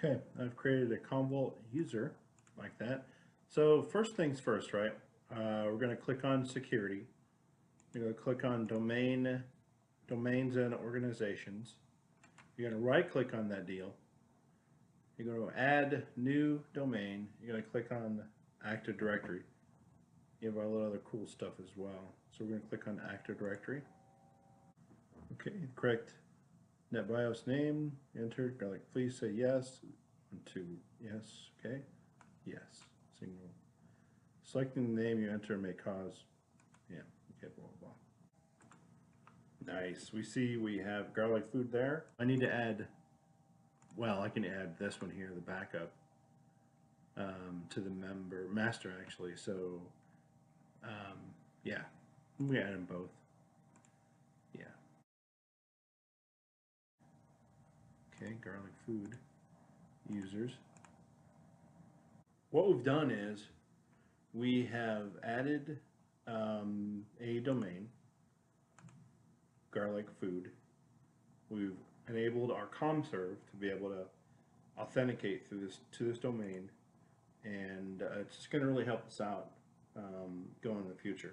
Okay, I've created a Commvault user like that. So first things first, right? We're going to click on security. You're going to click on domains and organizations. You're going to right click on that deal. You're going to add new domain. You're going to click on Active Directory. You have a lot of other cool stuff as well. So we're going to click on Active Directory. Okay, correct NetBIOS name, enter, please say yes. 1, 2, yes, okay, yes, signal. Selecting the name you enter may cause, yeah, okay, blah, blah, blah. Nice, we see we have garlic food there. I need to add, well, I can add this one here, the backup, to the master actually, so, yeah, we add them both, yeah. Okay, garlic food users. What we've done is we have added a domain, garlic food. We've enabled our ComServe to be able to authenticate through this domain, and it's going to really help us out going in the future.